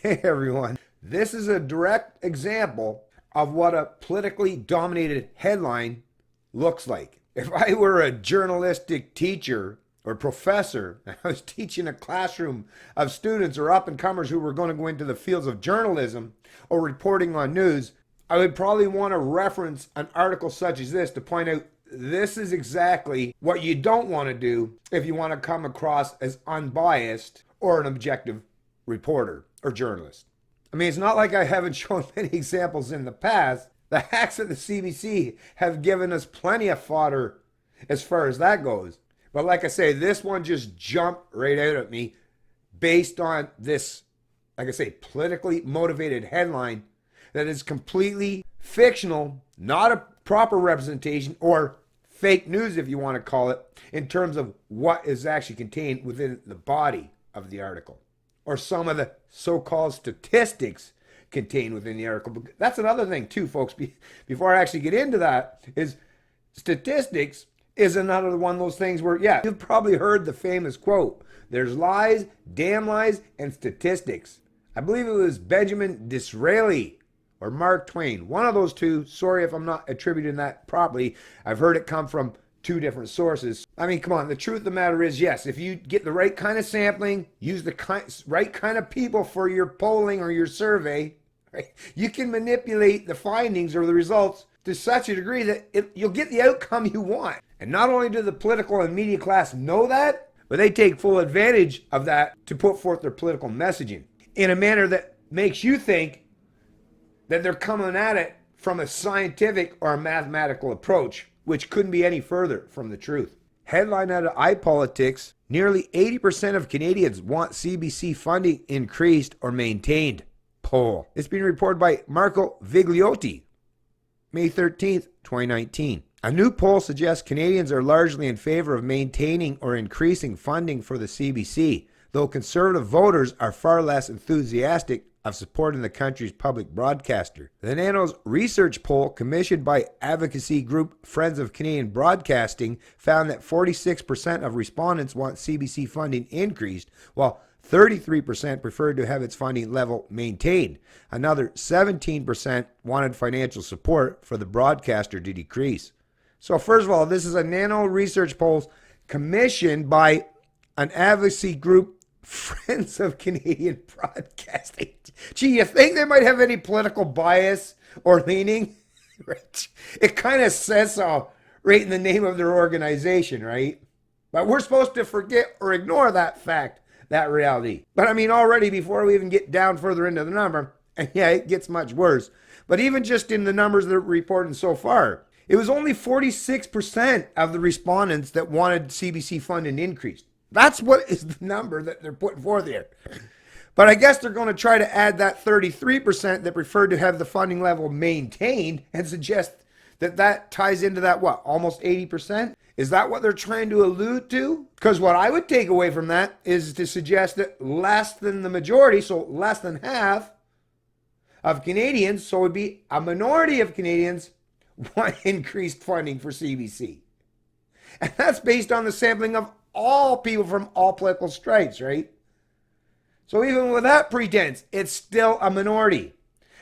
Hey everyone, this is a direct example of what a politically dominated headline looks like. If I were a journalistic teacher or professor, and I was teaching a classroom of students or up and comers who were going to go into the fields of journalism or reporting on news, I would probably want to reference an article such as this to point out this is exactly what you don't want to do if you want to come across as unbiased or an objective reporter or journalist. I mean, it's not like I haven't shown many examples in the past. The hacks at the CBC have given us plenty of fodder as far as that goes. But like I say, this one just jumped right out at me based on this, like I say, politically motivated headline that is completely fictional, not a proper representation, or fake news, if you want to call it, in terms of what is actually contained within the body of the article, or some of the so-called statistics contained within the article. That's another thing too, folks. Before I actually get into that, is statistics is another one of those things where, yeah, you've probably heard the famous quote, there's lies, damn lies, and statistics. I believe it was Benjamin Disraeli or Mark Twain, one of those two. Sorry if I'm not attributing that properly. I've heard it come from two different sources. I mean, come on, the truth of the matter is, yes, if you get the right kind of sampling, use the right kind of people for your polling or your survey, right, you can manipulate the findings or the results to such a degree that you'll get the outcome you want. And not only do the political and media class know that, but they take full advantage of that to put forth their political messaging in a manner that makes you think that they're coming at it from a scientific or a mathematical approach, which couldn't be any further from the truth. Headline out of iPolitics, nearly 80% of Canadians want CBC funding increased or maintained. Poll. It's being reported by Marco Vigliotti, May 13th, 2019. A new poll suggests Canadians are largely in favor of maintaining or increasing funding for the CBC, though conservative voters are far less enthusiastic of supporting the country's public broadcaster. The Nanos research poll commissioned by advocacy group Friends of Canadian Broadcasting found that 46% of respondents want CBC funding increased, while 33% preferred to have its funding level maintained. Another 17% wanted financial support for the broadcaster to decrease. So first of all, this is a Nano research poll commissioned by an advocacy group, Friends of Canadian Broadcasting. Gee, you think they might have any political bias or leaning? Right? It kind of says so right in the name of their organization, right? But we're supposed to forget or ignore that fact, that reality. But I mean, already before we even get down further into the number, and yeah, it gets much worse, but even just in the numbers that are reported so far, it was only 46% of the respondents that wanted CBC funding increased. That's what is the number that they're putting forth here. But I guess they're going to try to add that 33% that preferred to have the funding level maintained and suggest that that ties into that, what, almost 80%? Is that what they're trying to allude to? Because what I would take away from that is to suggest that less than the majority, so less than half of Canadians, so it would be a minority of Canadians, want increased funding for CBC. And that's based on the sampling of all people from all political stripes, right? So even with that pretense, it's still a minority.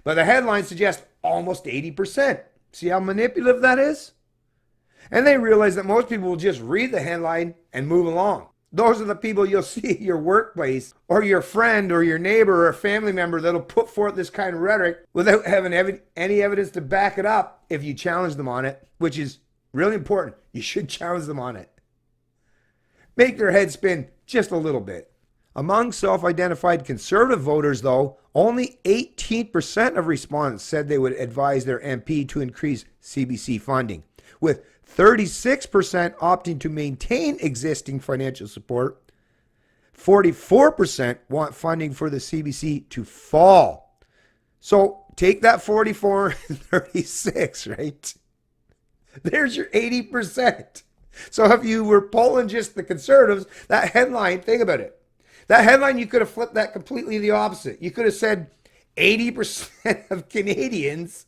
But the headline suggests almost 80%. See how manipulative that is? And they realize that most people will just read the headline and move along. Those are the people you'll see at your workplace or your friend or your neighbor or a family member that'll put forth this kind of rhetoric without having any evidence to back it up if you challenge them on it, which is really important. You should challenge them on it. Make their head spin just a little bit. Among self-identified conservative voters, though, only 18% of respondents said they would advise their MP to increase CBC funding, with 36% opting to maintain existing financial support. 44% want funding for the CBC to fall. So take that 44 and 36, right? There's your 80%. So if you were polling just the conservatives, that headline, think about it. That headline, you could have flipped that completely the opposite. You could have said 80% of Canadians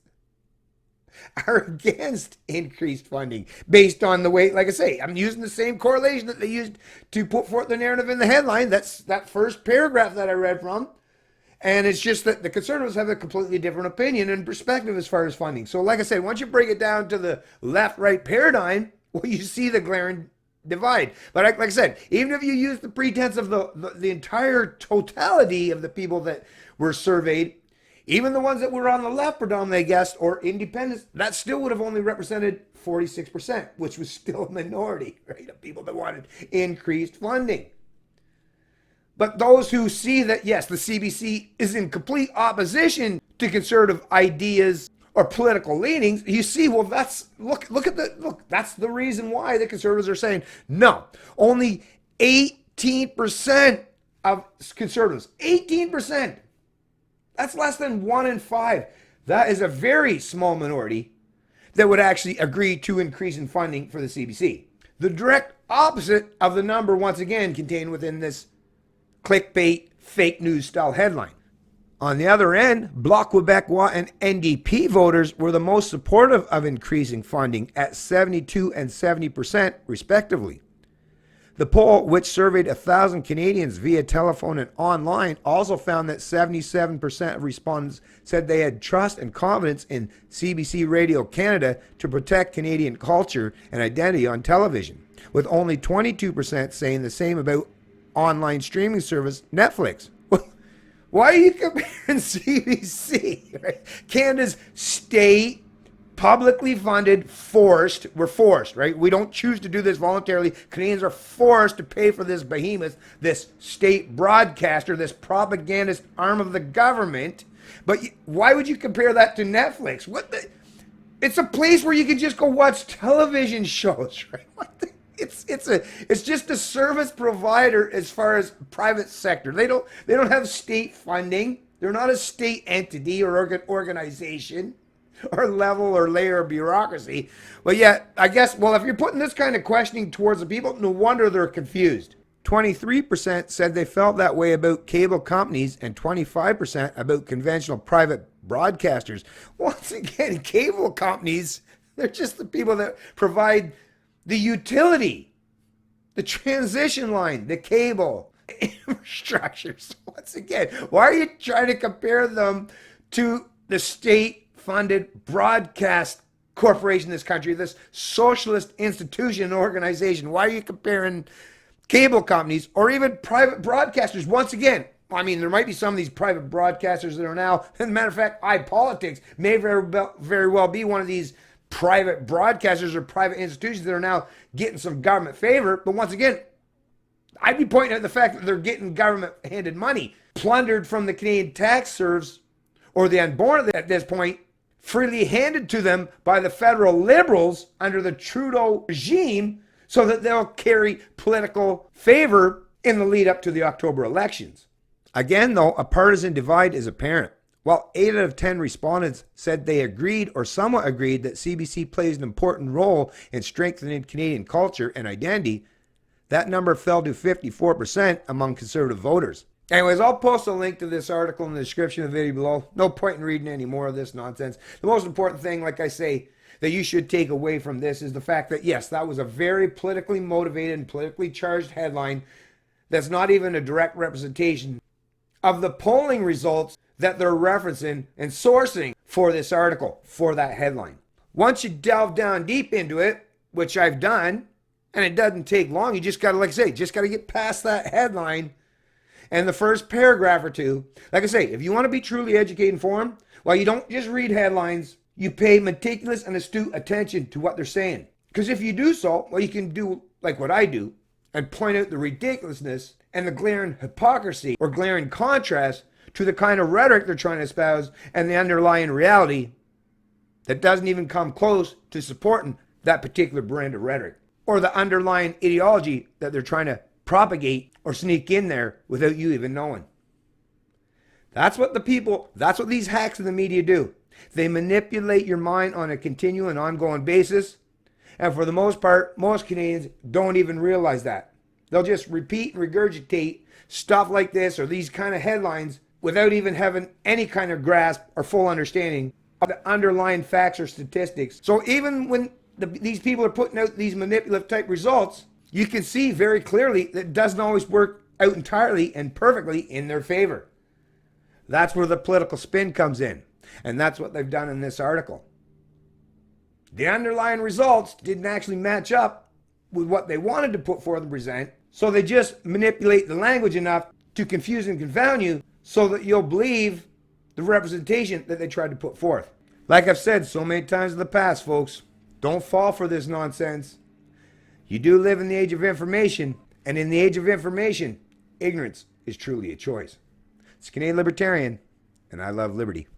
are against increased funding based on the way, like I say, I'm using the same correlation that they used to put forth the narrative in the headline. That's that first paragraph that I read from. And it's just that the conservatives have a completely different opinion and perspective as far as funding. So like I said, once you break it down to the left-right paradigm, well, you see the glaring divide. But like I said, even if you use the pretense of the entire totality of the people that were surveyed, even the ones that were on the left predominantly, I guess, or independents, that still would have only represented 46%, which was still a minority, right, of people that wanted increased funding. But those who see that, yes, the CBC is in complete opposition to conservative ideas or political leanings, you see, well, that's that's the reason why the conservatives are saying no. Only 18% of conservatives, 18%. That's less than 1 in 5. That is a very small minority that would actually agree to increase in funding for the CBC. The direct opposite of the number, once again, contained within this clickbait, fake news style headline. On the other end, Bloc Québécois and NDP voters were the most supportive of increasing funding at 72 and 70% respectively. The poll, which surveyed 1,000 Canadians via telephone and online, also found that 77% of respondents said they had trust and confidence in CBC Radio Canada to protect Canadian culture and identity on television, with only 22% saying the same about online streaming service Netflix. Why are you comparing CBC? Right? Canada's state, publicly funded, we're forced, right? We don't choose to do this voluntarily. Canadians are forced to pay for this behemoth, this state broadcaster, this propagandist arm of the government. But why would you compare that to Netflix? It's a place where you can just go watch television shows, right? It's just a service provider as far as private sector. They don't have state funding. They're not a state entity or organization or level or layer of bureaucracy. But yet, I guess, well, if you're putting this kind of questioning towards the people, no wonder they're confused. 23% said they felt that way about cable companies and 25% about conventional private broadcasters. Once again, cable companies, they're just the people that provide the utility, the transition line, the cable, infrastructure. So once again, why are you trying to compare them to the state-funded broadcast corporation in this country, this socialist institution and organization? Why are you comparing cable companies or even private broadcasters? Once again, I mean, there might be some of these private broadcasters that are now, as a matter of fact, iPolitics may very well be one of these private broadcasters or private institutions that are now getting some government favor. But once again, I'd be pointing at the fact that they're getting government-handed money, plundered from the Canadian tax serfs or the unborn at this point, freely handed to them by the federal Liberals under the Trudeau regime so that they'll carry political favor in the lead up to the October elections. Again, though, a partisan divide is apparent. While 8 out of 10 respondents said they agreed or somewhat agreed that CBC plays an important role in strengthening Canadian culture and identity, that number fell to 54% among conservative voters. Anyways, I'll post a link to this article in the description of the video below. No point in reading any more of this nonsense. The most important thing, like I say, that you should take away from this is the fact that, yes, that was a very politically motivated and politically charged headline that's not even a direct representation of the polling results that they're referencing and sourcing for this article, for that headline. Once you delve down deep into it, which I've done, and it doesn't take long, you just got to, like I say, just got to get past that headline and the first paragraph or two. Like I say, if you want to be truly educated and informed, well, you don't just read headlines, you pay meticulous and astute attention to what they're saying. Because if you do so, well, you can do like what I do and point out the ridiculousness and the glaring hypocrisy or glaring contrast to the kind of rhetoric they're trying to espouse and the underlying reality that doesn't even come close to supporting that particular brand of rhetoric or the underlying ideology that they're trying to propagate or sneak in there without you even knowing. That's what these hacks in the media do. They manipulate your mind on a continual and ongoing basis, and for the most part, most Canadians don't even realize that. They'll just repeat and regurgitate stuff like this or these kind of headlines without even having any kind of grasp or full understanding of the underlying facts or statistics. So even when these people are putting out these manipulative type results, you can see very clearly that it doesn't always work out entirely and perfectly in their favor. That's where the political spin comes in. And that's what they've done in this article. The underlying results didn't actually match up with what they wanted to put forth and present, so they just manipulate the language enough to confuse and confound you so that you'll believe the representation that they tried to put forth. Like I've said so many times in the past, folks, don't fall for this nonsense. You do live in the age of information, and in the age of information, ignorance is truly a choice. It's Canadian Libertarian, and I love liberty.